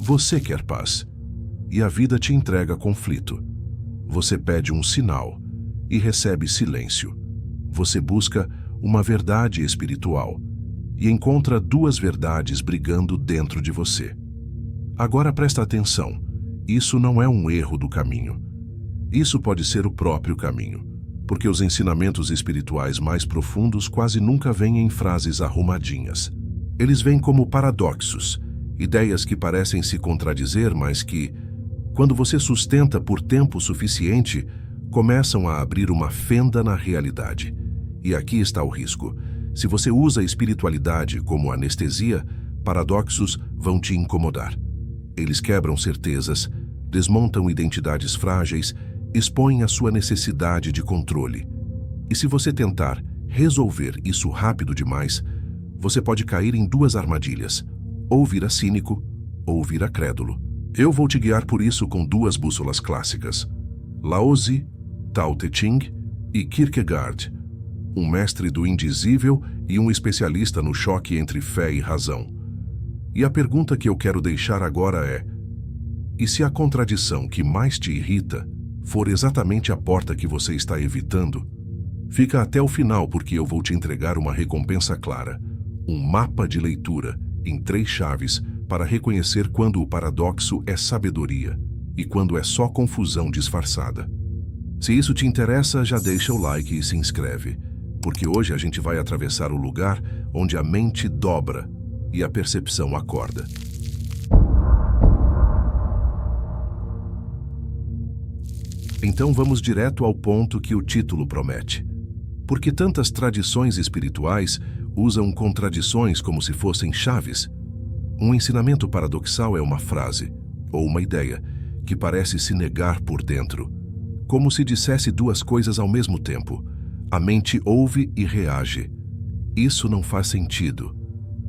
Você quer paz, e a vida te entrega conflito. Você pede um sinal e recebe silêncio. Você busca uma verdade espiritual e encontra duas verdades brigando dentro de você. Agora presta atenção, isso não é um erro do caminho. Isso pode ser o próprio caminho, porque os ensinamentos espirituais mais profundos quase nunca vêm em frases arrumadinhas. Eles vêm como paradoxos, ideias que parecem se contradizer, mas que, quando você sustenta por tempo suficiente, começam a abrir uma fenda na realidade. E aqui está o risco. Se você usa a espiritualidade como anestesia, paradoxos vão te incomodar. Eles quebram certezas, desmontam identidades frágeis, expõem a sua necessidade de controle. E se você tentar resolver isso rápido demais, você pode cair em duas armadilhas: ou vira cínico, ou vira crédulo. Eu vou te guiar por isso com duas bússolas clássicas: Lao Tzu, Tao Te Ching e Kierkegaard, um mestre do indizível e um especialista no choque entre fé e razão. E a pergunta que eu quero deixar agora é: e se a contradição que mais te irrita for exatamente a porta que você está evitando? Fica até o final, porque eu vou te entregar uma recompensa clara, um mapa de leitura em 3 chaves para reconhecer quando o paradoxo é sabedoria e quando é só confusão disfarçada. Se isso te interessa, já deixa o like e se inscreve, porque hoje a gente vai atravessar o lugar onde a mente dobra e a percepção acorda. Então vamos direto ao ponto que o título promete. Por que tantas tradições espirituais usam contradições como se fossem chaves? Um ensinamento paradoxal é uma frase, ou uma ideia, que parece se negar por dentro, como se dissesse duas coisas ao mesmo tempo. A mente ouve e reage. Isso não faz sentido.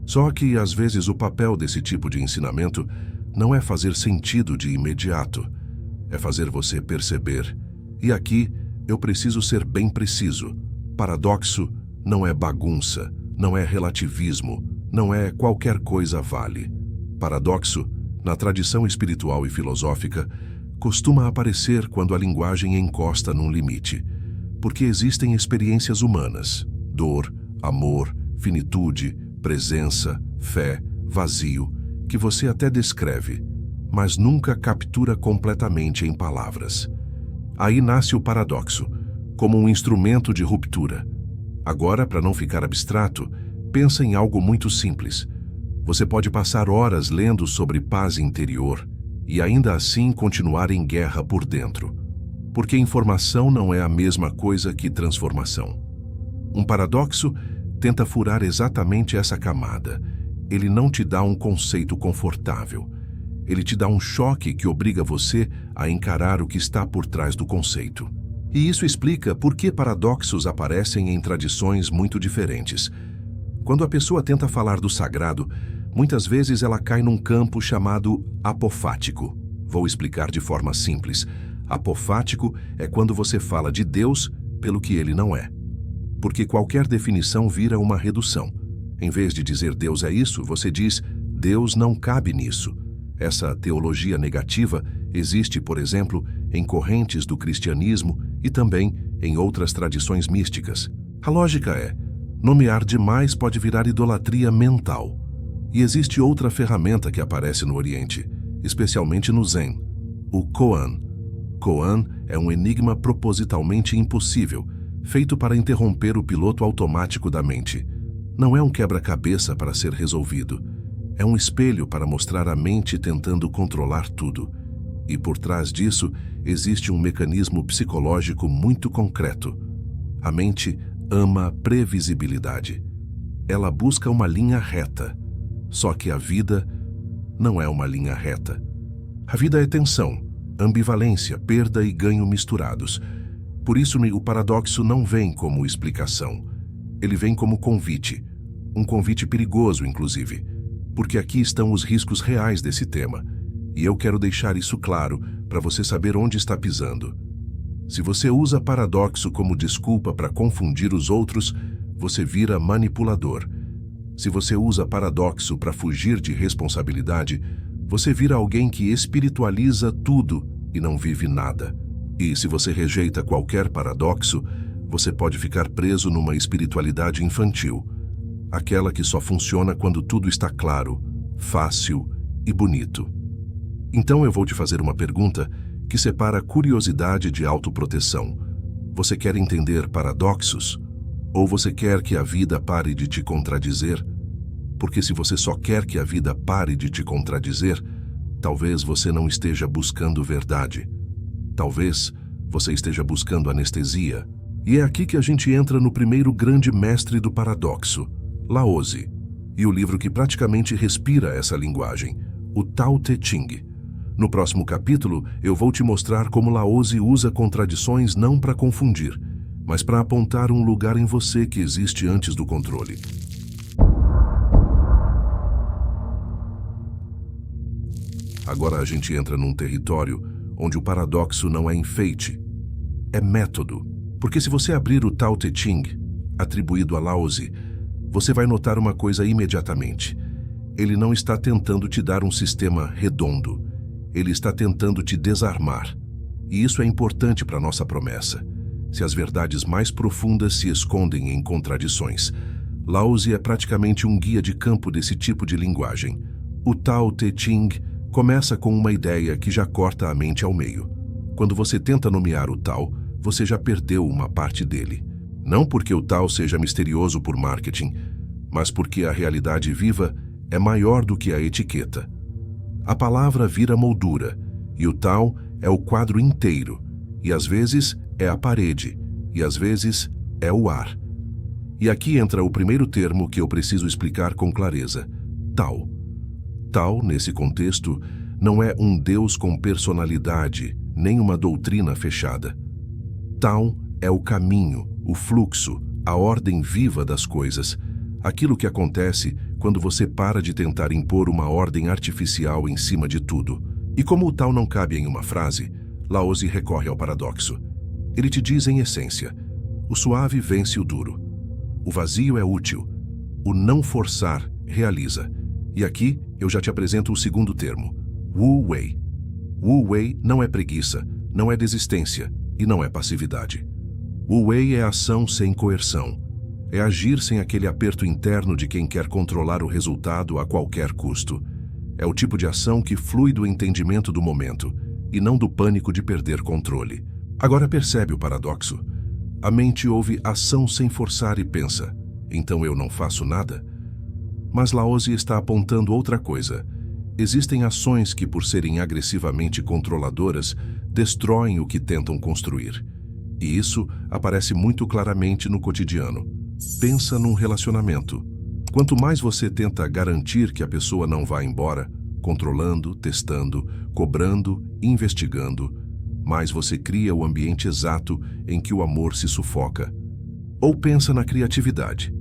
Só que, às vezes, o papel desse tipo de ensinamento não é fazer sentido de imediato, é fazer você perceber. E aqui, eu preciso ser bem preciso. Paradoxo não é bagunça, não é relativismo, não é qualquer coisa vale. Paradoxo, na tradição espiritual e filosófica, costuma aparecer quando a linguagem encosta num limite, porque existem experiências humanas, dor, amor, finitude, presença, fé, vazio, que você até descreve, mas nunca captura completamente em palavras. Aí nasce o paradoxo, como um instrumento de ruptura. Agora, para não ficar abstrato, pensa em algo muito simples. Você pode passar horas lendo sobre paz interior e ainda assim continuar em guerra por dentro, porque informação não é a mesma coisa que transformação. Um paradoxo tenta furar exatamente essa camada. Ele não te dá um conceito confortável. Ele te dá um choque que obriga você a encarar o que está por trás do conceito. E isso explica por que paradoxos aparecem em tradições muito diferentes. Quando a pessoa tenta falar do sagrado, muitas vezes ela cai num campo chamado apofático. Vou explicar de forma simples. Apofático é quando você fala de Deus pelo que ele não é. Porque qualquer definição vira uma redução. Em vez de dizer Deus é isso, você diz Deus não cabe nisso. Essa teologia negativa existe, por exemplo, em correntes do cristianismo e também em outras tradições místicas. A lógica é: nomear demais pode virar idolatria mental. E existe outra ferramenta que aparece no Oriente, especialmente no Zen: o koan. Koan é um enigma propositalmente impossível, feito para interromper o piloto automático da mente. Não é um quebra-cabeça para ser resolvido. É um espelho para mostrar a mente tentando controlar tudo. E por trás disso, existe um mecanismo psicológico muito concreto. A mente ama previsibilidade. Ela busca uma linha reta. Só que a vida não é uma linha reta. A vida é tensão, ambivalência, perda e ganho misturados. Por isso, o paradoxo não vem como explicação. Ele vem como convite. Um convite perigoso, inclusive. Porque aqui estão os riscos reais desse tema. E eu quero deixar isso claro para você saber onde está pisando. Se você usa paradoxo como desculpa para confundir os outros, você vira manipulador. Se você usa paradoxo para fugir de responsabilidade, Você vira alguém que espiritualiza tudo e não vive nada. E se você rejeita qualquer paradoxo, você pode ficar preso numa espiritualidade infantil, aquela que só funciona quando tudo está claro, fácil e bonito. Então eu vou te fazer uma pergunta que separa curiosidade de autoproteção. Você quer entender paradoxos? Ou você quer que a vida pare de te contradizer? Porque se você só quer que a vida pare de te contradizer, talvez você não esteja buscando verdade. Talvez você esteja buscando anestesia. E é aqui que a gente entra no primeiro grande mestre do paradoxo, Laozi, e o livro que praticamente respira essa linguagem, o Tao Te Ching. No próximo capítulo, eu vou te mostrar como Laozi usa contradições não para confundir, mas para apontar um lugar em você que existe antes do controle. Agora a gente entra num território onde o paradoxo não é enfeite, é método. Porque se você abrir o Tao Te Ching, atribuído a Laozi, você vai notar uma coisa imediatamente. Ele não está tentando te dar um sistema redondo. Ele está tentando te desarmar. E isso é importante para nossa promessa. Se as verdades mais profundas se escondem em contradições, Laozi é praticamente um guia de campo desse tipo de linguagem. O Tao Te Ching começa com uma ideia que já corta a mente ao meio. Quando você tenta nomear o Tao, você já perdeu uma parte dele. Não porque o Tao seja misterioso por marketing, mas porque a realidade viva é maior do que a etiqueta. A palavra vira moldura, e o Tao é o quadro inteiro, e às vezes é a parede, e às vezes é o ar. E aqui entra o primeiro termo que eu preciso explicar com clareza: Tao. Tao, nesse contexto, não é um Deus com personalidade, nem uma doutrina fechada. Tao é o caminho, o fluxo, a ordem viva das coisas, aquilo que acontece quando você para de tentar impor uma ordem artificial em cima de tudo. E como o Tao não cabe em uma frase, Laozi recorre ao paradoxo. Ele te diz em essência: o suave vence o duro, o vazio é útil, o não forçar realiza. E aqui eu já te apresento o segundo termo, Wu Wei. Wu Wei não é preguiça, não é desistência e não é passividade. Wu Wei é ação sem coerção. É agir sem aquele aperto interno de quem quer controlar o resultado a qualquer custo. É o tipo de ação que flui do entendimento do momento e não do pânico de perder controle. Agora percebe o paradoxo? A mente ouve ação sem forçar e pensa: então eu não faço nada? Mas Laozi está apontando outra coisa. Existem ações que, por serem agressivamente controladoras, destroem o que tentam construir. E isso aparece muito claramente no cotidiano. Pensa num relacionamento. Quanto mais você tenta garantir que a pessoa não vá embora, controlando, testando, cobrando, investigando, mais você cria o ambiente exato em que o amor se sufoca. Ou pensa na criatividade.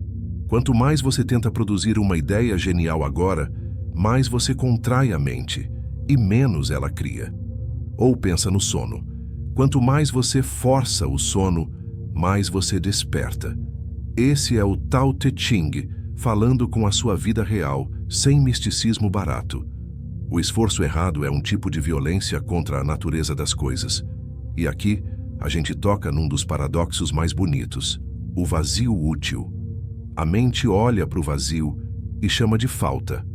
Quanto mais você tenta produzir uma ideia genial agora, mais você contrai a mente e menos ela cria. Ou pensa no sono. Quanto mais você força o sono, mais você desperta. Esse é o Tao Te Ching, falando com a sua vida real, sem misticismo barato. O esforço errado é um tipo de violência contra a natureza das coisas. E aqui, a gente toca num dos paradoxos mais bonitos, o vazio útil. A mente olha para o vazio e chama de falta.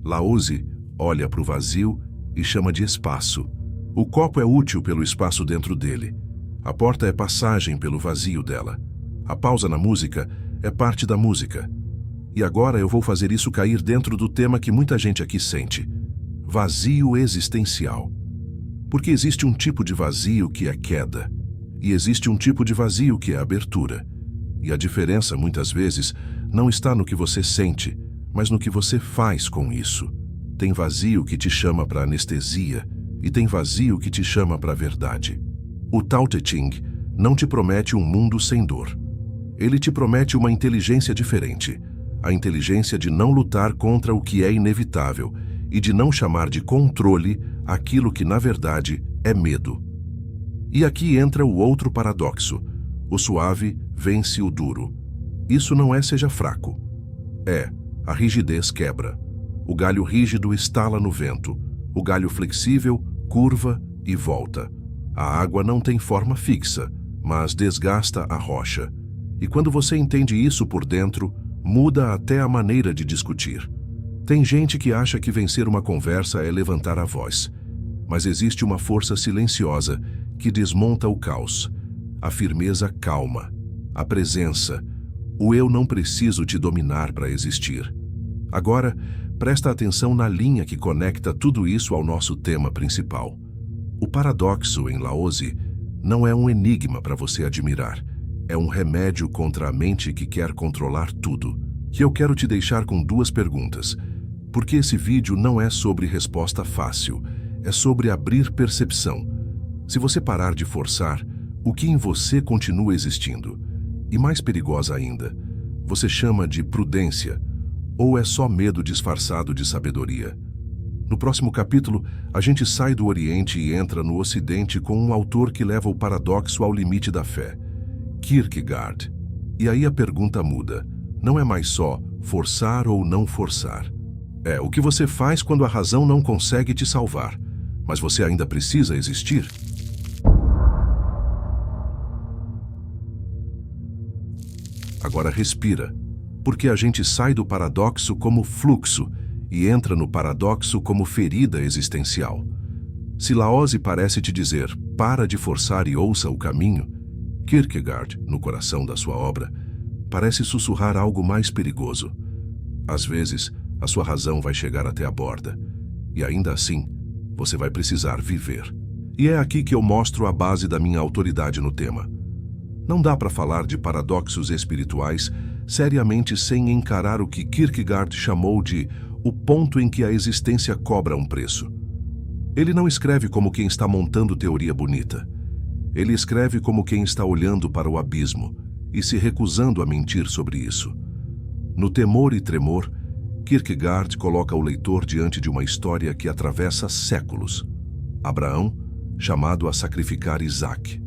Laozi olha para o vazio e chama de espaço. O copo é útil pelo espaço dentro dele. A porta é passagem pelo vazio dela. A pausa na música é parte da música. E agora eu vou fazer isso cair dentro do tema que muita gente aqui sente: vazio existencial. Porque existe um tipo de vazio que é queda, e existe um tipo de vazio que é abertura. E a diferença, muitas vezes, não está no que você sente, mas no que você faz com isso. Tem vazio que te chama para anestesia, e tem vazio que te chama para a verdade. O Tao Te Ching não te promete um mundo sem dor. Ele te promete uma inteligência diferente, a inteligência de não lutar contra o que é inevitável e de não chamar de controle aquilo que, na verdade, é medo. E aqui entra o outro paradoxo: o suave vence o duro. Isso não é seja fraco. A rigidez quebra. O galho rígido estala no vento. O galho flexível, curva e volta. A água não tem forma fixa, mas desgasta a rocha. E quando você entende isso por dentro, muda até a maneira de discutir. Tem gente que acha que vencer uma conversa é levantar a voz. Mas existe uma força silenciosa que desmonta o caos. A firmeza calma. A presença. O eu não preciso te dominar para existir. Agora, presta atenção na linha que conecta tudo isso ao nosso tema principal. O paradoxo em Laozi não é um enigma para você admirar. É um remédio contra a mente que quer controlar tudo. E eu quero te deixar com duas perguntas. Porque esse vídeo não é sobre resposta fácil. É sobre abrir percepção. Se você parar de forçar, o que em você continua existindo? E mais perigosa ainda, você chama de prudência ou é só medo disfarçado de sabedoria? No próximo capítulo, a gente sai do Oriente e entra no Ocidente com um autor que leva o paradoxo ao limite da fé, Kierkegaard. E aí a pergunta muda. Não é mais só forçar ou não forçar. É o que você faz quando a razão não consegue te salvar, mas você ainda precisa existir? Agora respira, porque a gente sai do paradoxo como fluxo e entra no paradoxo como ferida existencial. Se Laozi parece te dizer, para de forçar e ouça o caminho, Kierkegaard, no coração da sua obra, parece sussurrar algo mais perigoso. Às vezes, a sua razão vai chegar até a borda, e ainda assim, você vai precisar viver. E é aqui que eu mostro a base da minha autoridade no tema. Não dá para falar de paradoxos espirituais seriamente sem encarar o que Kierkegaard chamou de o ponto em que a existência cobra um preço. Ele não escreve como quem está montando teoria bonita. Ele escreve como quem está olhando para o abismo e se recusando a mentir sobre isso. No Temor e Tremor, Kierkegaard coloca o leitor diante de uma história que atravessa séculos. Abraão, chamado a sacrificar Isaac.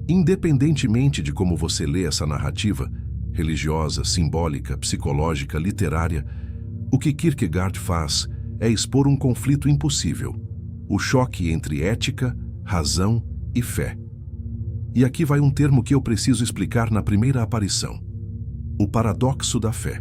Independentemente de como você lê essa narrativa, religiosa, simbólica, psicológica, literária, o que Kierkegaard faz é expor um conflito impossível, o choque entre ética, razão e fé. E aqui vai um termo que eu preciso explicar na primeira aparição. O paradoxo da fé.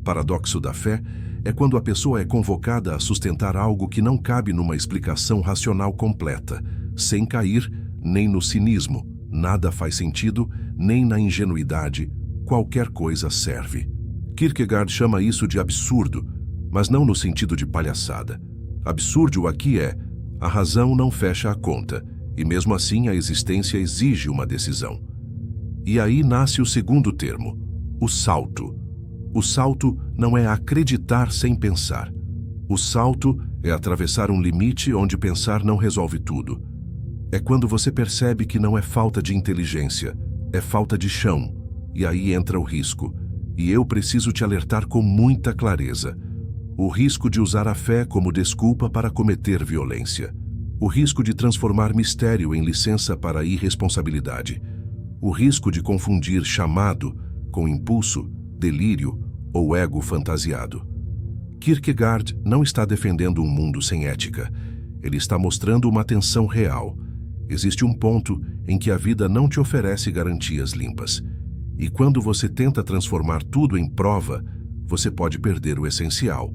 Paradoxo da fé é quando a pessoa é convocada a sustentar algo que não cabe numa explicação racional completa, sem cair nem no cinismo, nada faz sentido, nem na ingenuidade, qualquer coisa serve. Kierkegaard chama isso de absurdo, mas não no sentido de palhaçada. Absurdo aqui é, a razão não fecha a conta, e mesmo assim a existência exige uma decisão. E aí nasce o segundo termo, o salto. O salto não é acreditar sem pensar. O salto é atravessar um limite onde pensar não resolve tudo. É quando você percebe que não é falta de inteligência, é falta de chão, e aí entra o risco. E eu preciso te alertar com muita clareza. O risco de usar a fé como desculpa para cometer violência. O risco de transformar mistério em licença para irresponsabilidade. O risco de confundir chamado com impulso, delírio ou ego fantasiado. Kierkegaard não está defendendo um mundo sem ética. Ele está mostrando uma tensão real. Existe um ponto em que a vida não te oferece garantias limpas. E quando você tenta transformar tudo em prova, você pode perder o essencial,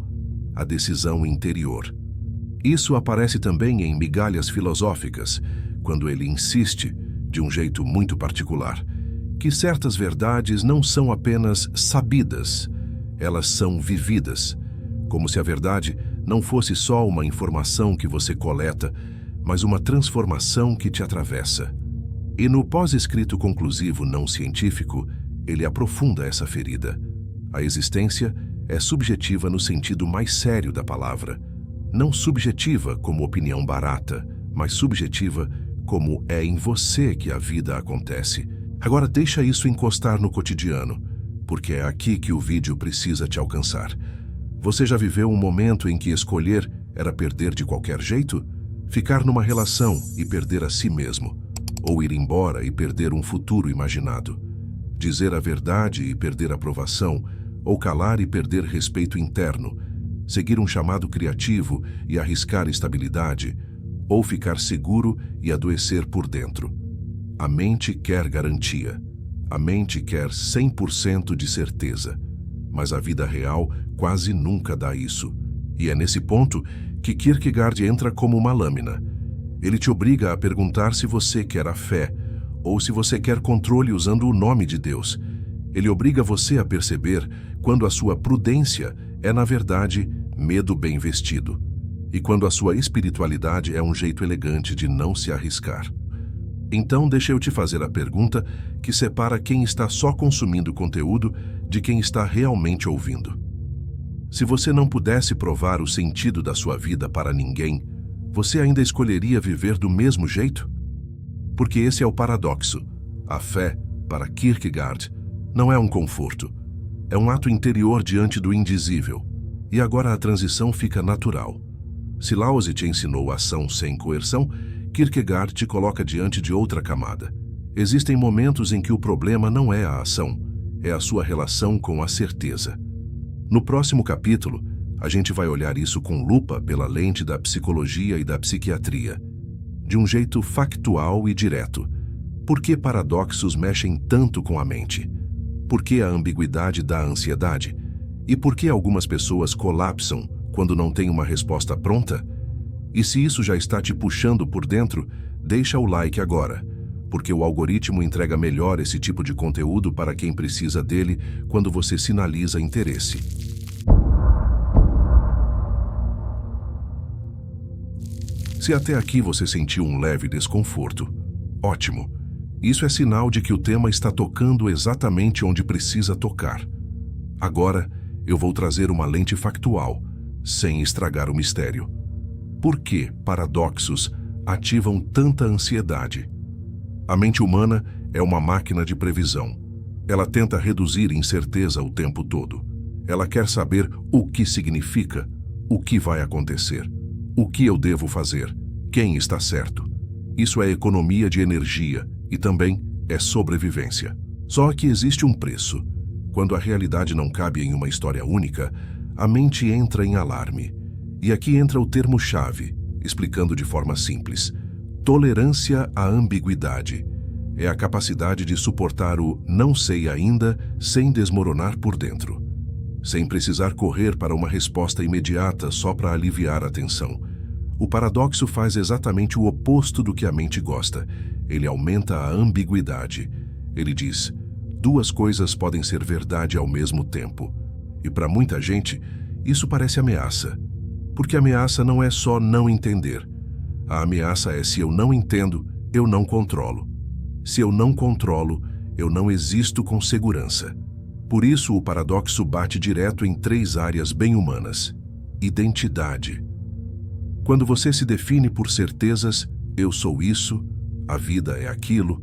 a decisão interior. Isso aparece também em Migalhas Filosóficas, quando ele insiste, de um jeito muito particular, que certas verdades não são apenas sabidas, elas são vividas, como se a verdade não fosse só uma informação que você coleta, mas uma transformação que te atravessa. E no pós-escrito conclusivo não científico, ele aprofunda essa ferida. A existência é subjetiva no sentido mais sério da palavra. Não subjetiva como opinião barata, mas subjetiva como é em você que a vida acontece. Agora deixa isso encostar no cotidiano, porque é aqui que o vídeo precisa te alcançar. Você já viveu um momento em que escolher era perder de qualquer jeito? Ficar numa relação e perder a si mesmo? Ou ir embora e perder um futuro imaginado? Dizer a verdade e perder aprovação? Ou calar e perder respeito interno? seguir um chamado criativo e arriscar estabilidade, ou ficar seguro e adoecer por dentro. A mente quer garantia. A mente quer 100% de certeza. Mas a vida real quase nunca dá isso. E é nesse ponto que Kierkegaard entra como uma lâmina. Ele te obriga a perguntar se você quer a fé, ou se você quer controle usando o nome de Deus. Ele obriga você a perceber quando a sua prudência é, na verdade, medo bem vestido, e quando a sua espiritualidade é um jeito elegante de não se arriscar. Então, deixa eu te fazer a pergunta que separa quem está só consumindo conteúdo de quem está realmente ouvindo. Se você não pudesse provar o sentido da sua vida para ninguém, você ainda escolheria viver do mesmo jeito? Porque esse é o paradoxo. A fé, para Kierkegaard, não é um conforto. É um ato interior diante do indizível. E agora a transição fica natural. Se Laozi te ensinou ação sem coerção, Kierkegaard te coloca diante de outra camada. Existem momentos em que o problema não é a ação, é a sua relação com a certeza. No próximo capítulo, a gente vai olhar isso com lupa pela lente da psicologia e da psiquiatria, de um jeito factual e direto. Por que paradoxos mexem tanto com a mente? Por que a ambiguidade dá ansiedade? E por que algumas pessoas colapsam quando não têm uma resposta pronta? E se isso já está te puxando por dentro, deixa o like agora, porque o algoritmo entrega melhor esse tipo de conteúdo para quem precisa dele quando você sinaliza interesse. Se até aqui você sentiu um leve desconforto, ótimo. Isso é sinal de que o tema está tocando exatamente onde precisa tocar. Agora, eu vou trazer uma lente factual, sem estragar o mistério. Por que paradoxos ativam tanta ansiedade? A mente humana é uma máquina de previsão. Ela tenta reduzir incerteza o tempo todo. Ela quer saber o que significa, o que vai acontecer, o que eu devo fazer, quem está certo. Isso é economia de energia e também é sobrevivência. Só que existe um preço. Quando a realidade não cabe em uma história única, a mente entra em alarme. E aqui entra o termo-chave, explicando de forma simples. Tolerância à ambiguidade. É a capacidade de suportar o não sei ainda sem desmoronar por dentro. Sem precisar correr para uma resposta imediata só para aliviar a tensão. O paradoxo faz exatamente o oposto do que a mente gosta. Ele aumenta a ambiguidade. Ele diz, duas coisas podem ser verdade ao mesmo tempo. E para muita gente, isso parece ameaça. Porque ameaça não é só não entender. A ameaça é se eu não entendo, eu não controlo. Se eu não controlo, eu não existo com segurança. Por isso o paradoxo bate direto em 3 áreas bem humanas. Identidade. Quando você se define por certezas, eu sou isso, a vida é aquilo,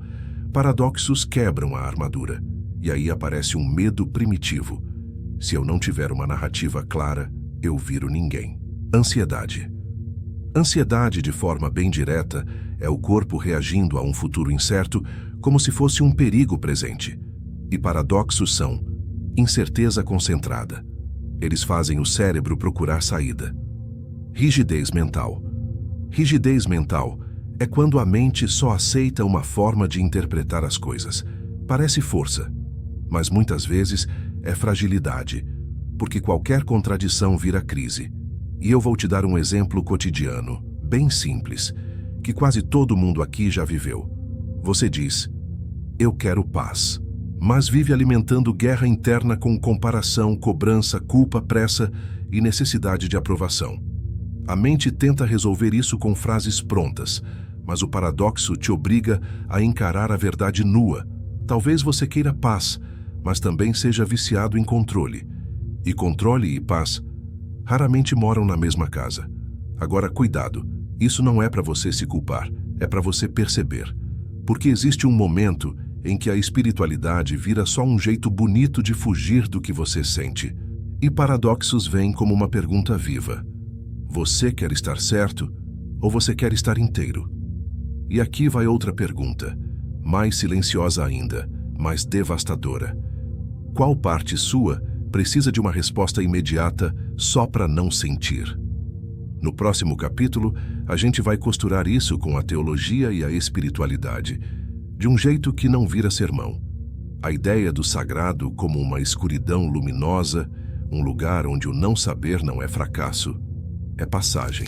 paradoxos quebram a armadura. E aí aparece um medo primitivo. Se eu não tiver uma narrativa clara, eu viro ninguém. Ansiedade. Ansiedade, de forma bem direta, é o corpo reagindo a um futuro incerto como se fosse um perigo presente. E paradoxos são incerteza concentrada. Eles fazem o cérebro procurar saída. Rigidez mental. Rigidez mental é quando a mente só aceita uma forma de interpretar as coisas. Parece força, mas muitas vezes é fragilidade, porque qualquer contradição vira crise. E eu vou te dar um exemplo cotidiano, bem simples, que quase todo mundo aqui já viveu. Você diz, eu quero paz, mas vive alimentando guerra interna com comparação, cobrança, culpa, pressa e necessidade de aprovação. A mente tenta resolver isso com frases prontas, mas o paradoxo te obriga a encarar a verdade nua. Talvez você queira paz, mas também seja viciado em controle. E controle e paz raramente moram na mesma casa. Agora, cuidado, isso não é para você se culpar, é para você perceber. Porque existe um momento em que a espiritualidade vira só um jeito bonito de fugir do que você sente. E paradoxos vêm como uma pergunta viva. Você quer estar certo ou você quer estar inteiro? E aqui vai outra pergunta, mais silenciosa ainda, mais devastadora. Qual parte sua precisa de uma resposta imediata só para não sentir. No próximo capítulo, a gente vai costurar isso com a teologia e a espiritualidade, de um jeito que não vira sermão. A ideia do sagrado como uma escuridão luminosa, um lugar onde o não saber não é fracasso, é passagem.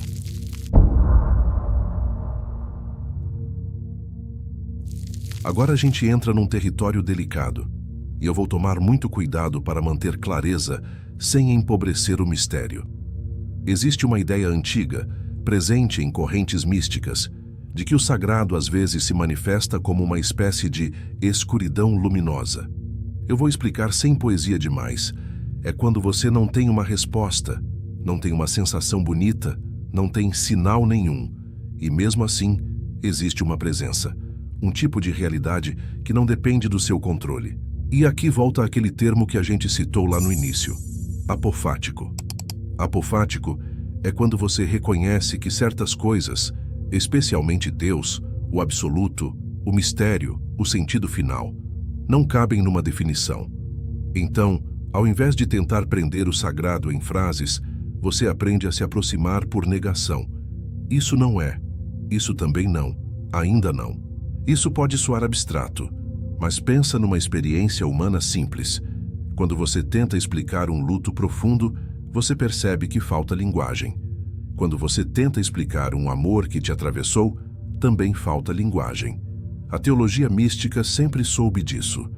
Agora a gente entra num território delicado, e eu vou tomar muito cuidado para manter clareza sem empobrecer o mistério. Existe uma ideia antiga, presente em correntes místicas, de que o sagrado às vezes se manifesta como uma espécie de escuridão luminosa. Eu vou explicar sem poesia demais. É quando você não tem uma resposta, não tem uma sensação bonita, não tem sinal nenhum, e mesmo assim existe uma presença, um tipo de realidade que não depende do seu controle. E aqui volta aquele termo que a gente citou lá no início, apofático. Apofático é quando você reconhece que certas coisas, especialmente Deus, o absoluto, o mistério, o sentido final, não cabem numa definição. Então, ao invés de tentar prender o sagrado em frases, você aprende a se aproximar por negação. Isso não é, isso também não, ainda não. Isso pode soar abstrato, mas pensa numa experiência humana simples. Quando você tenta explicar um luto profundo, você percebe que falta linguagem. Quando você tenta explicar um amor que te atravessou, também falta linguagem. A teologia mística sempre soube disso.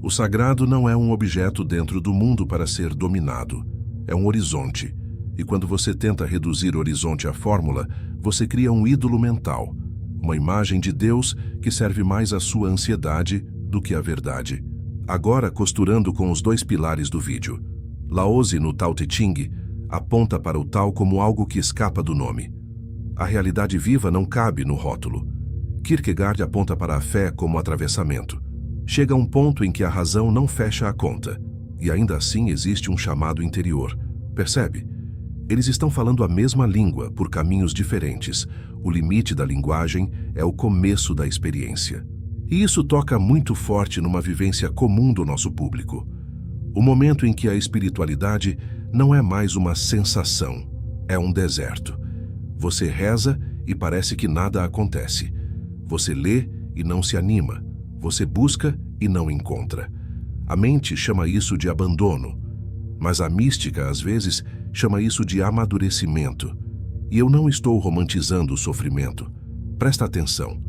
O sagrado não é um objeto dentro do mundo para ser dominado. É um horizonte. E quando você tenta reduzir o horizonte à fórmula, você cria um ídolo mental, uma imagem de Deus que serve mais à sua ansiedade do que à verdade. Agora, costurando com os dois pilares do vídeo. Laozi, no Tao Te Ching, aponta para o Tao como algo que escapa do nome. A realidade viva não cabe no rótulo. Kierkegaard aponta para a fé como atravessamento. Chega a um ponto em que a razão não fecha a conta, e ainda assim existe um chamado interior. Percebe? Eles estão falando a mesma língua por caminhos diferentes. O limite da linguagem é o começo da experiência. E isso toca muito forte numa vivência comum do nosso público. O momento em que a espiritualidade não é mais uma sensação, é um deserto. Você reza e parece que nada acontece. Você lê e não se anima. Você busca e não encontra. A mente chama isso de abandono, mas a mística, às vezes, chama isso de amadurecimento. E eu não estou romantizando o sofrimento. Presta atenção.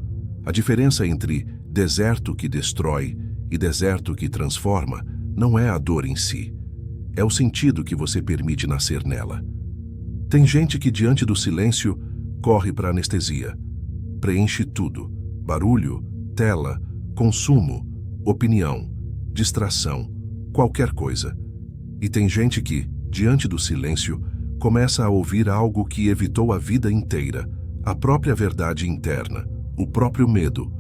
A diferença entre deserto que destrói e deserto que transforma não é a dor em si. É o sentido que você permite nascer nela. Tem gente que, diante do silêncio, corre para a anestesia. Preenche tudo. Barulho, tela, consumo, opinião, distração, qualquer coisa. E tem gente que, diante do silêncio, começa a ouvir algo que evitou a vida inteira, a própria verdade interna, o próprio medo,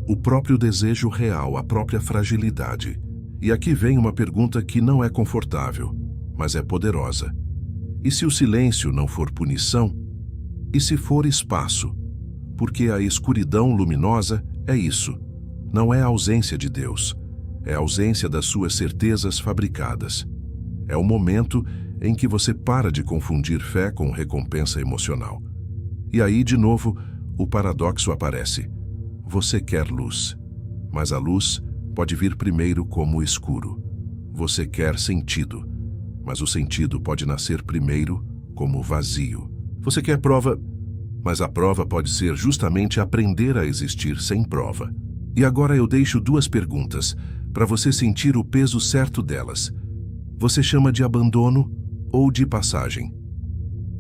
o próprio desejo real, a própria fragilidade. E aqui vem uma pergunta que não é confortável, mas é poderosa. E se o silêncio não for punição? E se for espaço? Porque a escuridão luminosa é isso. Não é a ausência de Deus, é a ausência das suas certezas fabricadas. É o momento em que você para de confundir fé com recompensa emocional. E aí, de novo, o paradoxo aparece. Você quer luz, mas a luz pode vir primeiro como escuro. Você quer sentido, mas o sentido pode nascer primeiro como vazio. Você quer prova, mas a prova pode ser justamente aprender a existir sem prova. E agora eu deixo duas perguntas, para você sentir o peso certo delas. Você chama de abandono ou de passagem?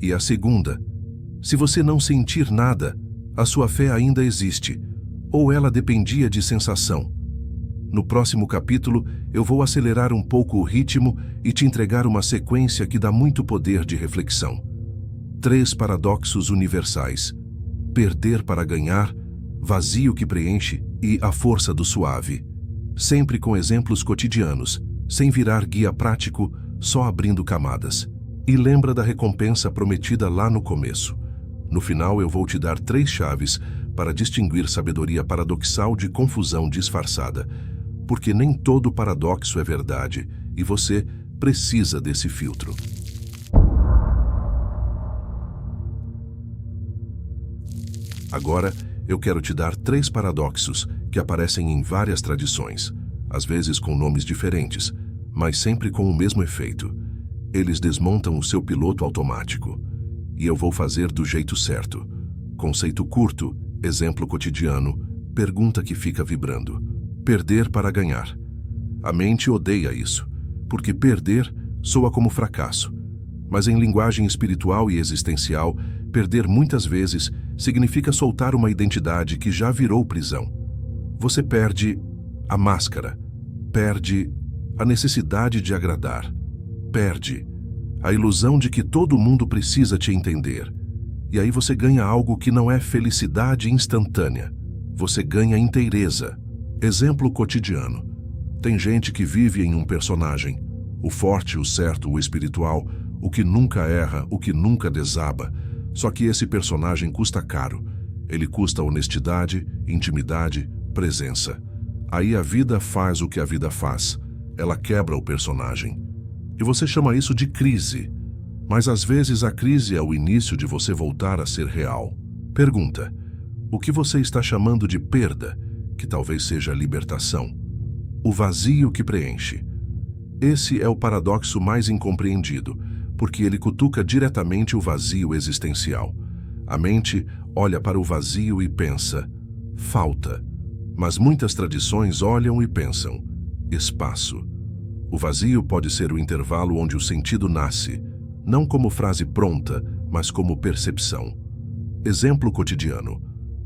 E a segunda, se você não sentir nada, a sua fé ainda existe, ou ela dependia de sensação? No próximo capítulo, eu vou acelerar um pouco o ritmo e te entregar uma sequência que dá muito poder de reflexão. 3 paradoxos universais: perder para ganhar, vazio que preenche e a força do suave. Sempre com exemplos cotidianos, sem virar guia prático, só abrindo camadas. E lembra da recompensa prometida lá no começo. No final eu vou te dar 3 chaves para distinguir sabedoria paradoxal de confusão disfarçada. Porque nem todo paradoxo é verdade, e você precisa desse filtro. Agora, eu quero te dar 3 paradoxos que aparecem em várias tradições, às vezes com nomes diferentes, mas sempre com o mesmo efeito. Eles desmontam o seu piloto automático. E eu vou fazer do jeito certo. Conceito curto, exemplo cotidiano, pergunta que fica vibrando. Perder para ganhar. A mente odeia isso, porque perder soa como fracasso. Mas em linguagem espiritual e existencial, perder muitas vezes significa soltar uma identidade que já virou prisão. Você perde a máscara, perde a necessidade de agradar, perde a ilusão de que todo mundo precisa te entender. E aí você ganha algo que não é felicidade instantânea. Você ganha inteireza. Exemplo cotidiano. Tem gente que vive em um personagem. O forte, o certo, o espiritual, o que nunca erra, o que nunca desaba. Só que esse personagem custa caro. Ele custa honestidade, intimidade, presença. Aí a vida faz o que a vida faz. Ela quebra o personagem. E você chama isso de crise. Mas às vezes a crise é o início de você voltar a ser real. Pergunta: o que você está chamando de perda, que talvez seja libertação? O vazio que preenche. Esse é o paradoxo mais incompreendido, porque ele cutuca diretamente o vazio existencial. A mente olha para o vazio e pensa: falta. Mas muitas tradições olham e pensam: espaço. O vazio pode ser o intervalo onde o sentido nasce, não como frase pronta, mas como percepção. Exemplo cotidiano.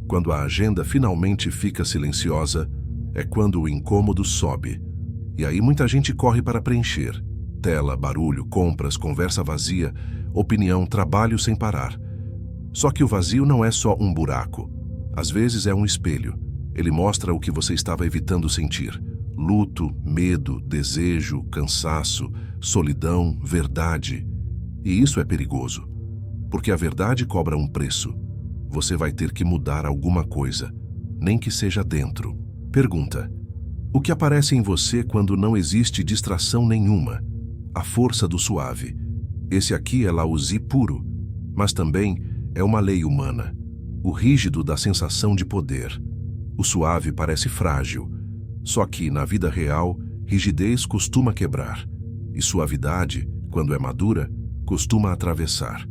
Quando a agenda finalmente fica silenciosa, é quando o incômodo sobe. E aí muita gente corre para preencher. Tela, barulho, compras, conversa vazia, opinião, trabalho sem parar. Só que o vazio não é só um buraco. Às vezes é um espelho. Ele mostra o que você estava evitando sentir. Luto, medo, desejo, cansaço, solidão, verdade. E isso é perigoso, porque a verdade cobra um preço. Você vai ter que mudar alguma coisa, nem que seja dentro. Pergunta: o que aparece em você quando não existe distração nenhuma? A força do suave. Esse aqui é Lao-Tzu puro, mas também é uma lei humana. O rígido da sensação de poder. O suave parece frágil. Só que, na vida real, rigidez costuma quebrar, e suavidade, quando é madura, costuma atravessar.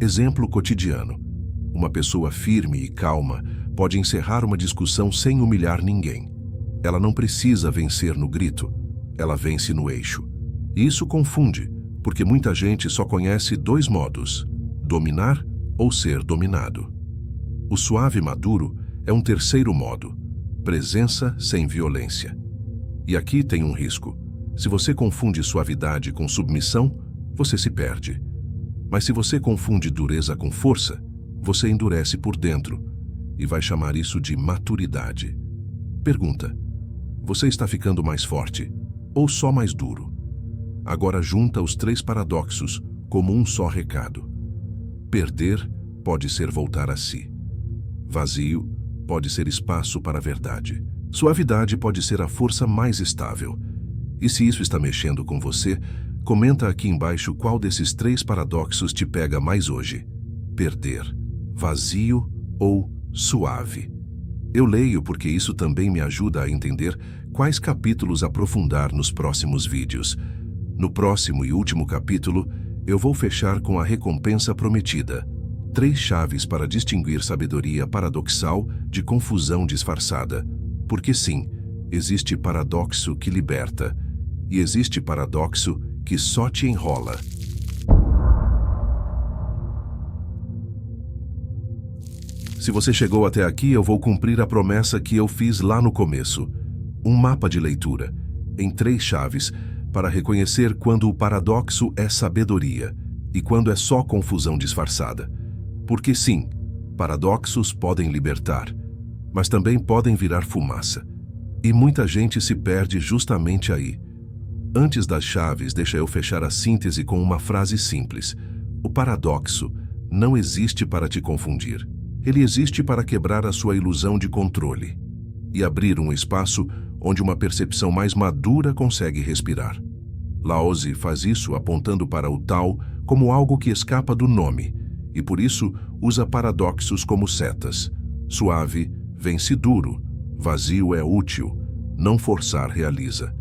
Exemplo cotidiano. Uma pessoa firme e calma pode encerrar uma discussão sem humilhar ninguém. Ela não precisa vencer no grito, ela vence no eixo. E isso confunde, porque muita gente só conhece 2 modos: dominar ou ser dominado. O suave maduro é um terceiro modo: presença sem violência. E aqui tem um risco. Se você confunde suavidade com submissão, você se perde. Mas se você confunde dureza com força, você endurece por dentro e vai chamar isso de maturidade. Pergunta: você está ficando mais forte ou só mais duro? Agora junta os 3 paradoxos como um só recado. Perder pode ser voltar a si. Vazio pode ser espaço para a verdade. Suavidade pode ser a força mais estável. E se isso está mexendo com você, comenta aqui embaixo qual desses 3 paradoxos te pega mais hoje. Perder, vazio ou suave. Eu leio porque isso também me ajuda a entender quais capítulos aprofundar nos próximos vídeos. No próximo e último capítulo, eu vou fechar com a recompensa prometida. 3 chaves para distinguir sabedoria paradoxal de confusão disfarçada. Porque sim, existe paradoxo que liberta, e existe paradoxo que só te enrola. Se você chegou até aqui, eu vou cumprir a promessa que eu fiz lá no começo. Um mapa de leitura, em 3 chaves, para reconhecer quando o paradoxo é sabedoria e quando é só confusão disfarçada. Porque sim, paradoxos podem libertar, mas também podem virar fumaça. E muita gente se perde justamente aí. Antes das chaves, deixa eu fechar a síntese com uma frase simples. O paradoxo não existe para te confundir. Ele existe para quebrar a sua ilusão de controle e abrir um espaço onde uma percepção mais madura consegue respirar. Lao Tse faz isso apontando para o Tao como algo que escapa do nome, e por isso usa paradoxos como setas. Suave vence duro, vazio é útil, não forçar realiza.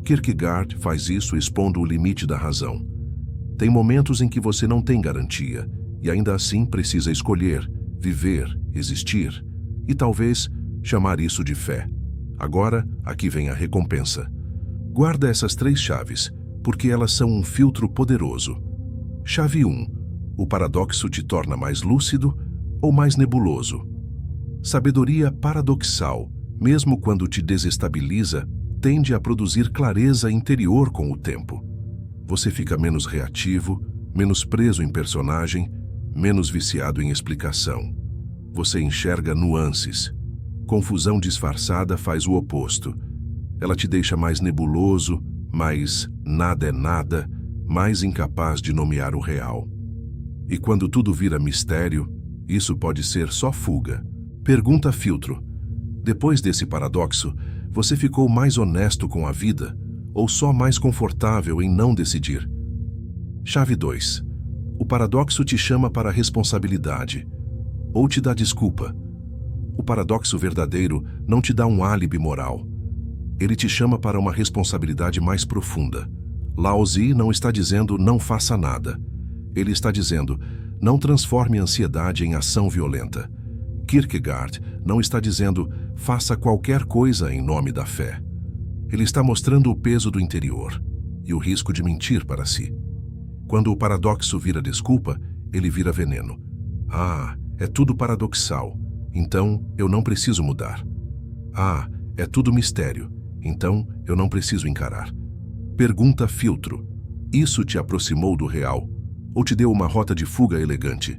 Kierkegaard faz isso expondo o limite da razão. Tem momentos em que você não tem garantia, e ainda assim precisa escolher, viver, existir, e talvez chamar isso de fé. Agora, aqui vem a recompensa. Guarda essas 3 chaves, porque elas são um filtro poderoso. Chave 1. O paradoxo te torna mais lúcido ou mais nebuloso? Sabedoria paradoxal, mesmo quando te desestabiliza, tende a produzir clareza interior com o tempo. Você fica menos reativo, menos preso em personagem, menos viciado em explicação. Você enxerga nuances. Confusão disfarçada faz o oposto. Ela te deixa mais nebuloso, mais nada é nada, mais incapaz de nomear o real. E quando tudo vira mistério, isso pode ser só fuga. Pergunta filtro. Depois desse paradoxo, você ficou mais honesto com a vida ou só mais confortável em não decidir? Chave 2. O paradoxo te chama para a responsabilidade ou te dá desculpa? O paradoxo verdadeiro não te dá um álibi moral. Ele te chama para uma responsabilidade mais profunda. Lao Tse não está dizendo não faça nada. Ele está dizendo não transforme a ansiedade em ação violenta. Kierkegaard não está dizendo faça qualquer coisa em nome da fé. Ele está mostrando o peso do interior e o risco de mentir para si. Quando o paradoxo vira desculpa, ele vira veneno. Ah, é tudo paradoxal, então eu não preciso mudar. Ah, é tudo mistério, então eu não preciso encarar. Pergunta filtro. Isso te aproximou do real ou te deu uma rota de fuga elegante?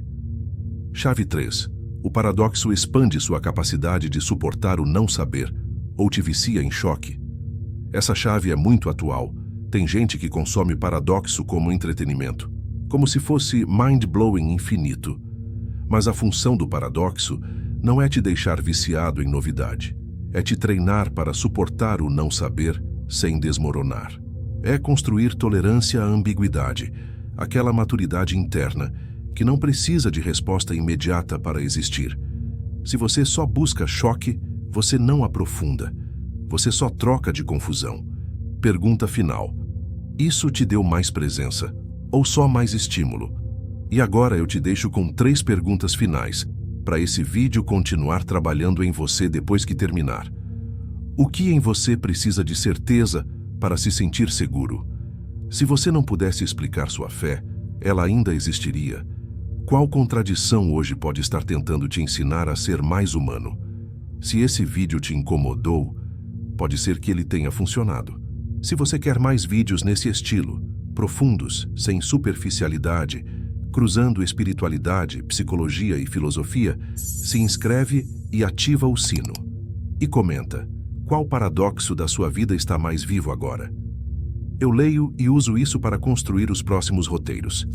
Chave 3. O paradoxo expande sua capacidade de suportar o não saber ou te vicia em choque? Essa chave é muito atual. Tem gente que consome paradoxo como entretenimento, como se fosse mind-blowing infinito. Mas a função do paradoxo não é te deixar viciado em novidade. É te treinar para suportar o não saber sem desmoronar. É construir tolerância à ambiguidade, aquela maturidade interna que não precisa de resposta imediata para existir. Se você só busca choque, você não aprofunda. Você só troca de confusão. Pergunta final. Isso te deu mais presença ou só mais estímulo? E agora eu te deixo com 3 perguntas finais para esse vídeo continuar trabalhando em você depois que terminar. O que em você precisa de certeza para se sentir seguro? Se você não pudesse explicar sua fé, ela ainda existiria. Qual contradição hoje pode estar tentando te ensinar a ser mais humano? Se esse vídeo te incomodou, pode ser que ele tenha funcionado. Se você quer mais vídeos nesse estilo, profundos, sem superficialidade, cruzando espiritualidade, psicologia e filosofia, se inscreve e ativa o sino. E comenta, qual paradoxo da sua vida está mais vivo agora? Eu leio e uso isso para construir os próximos roteiros.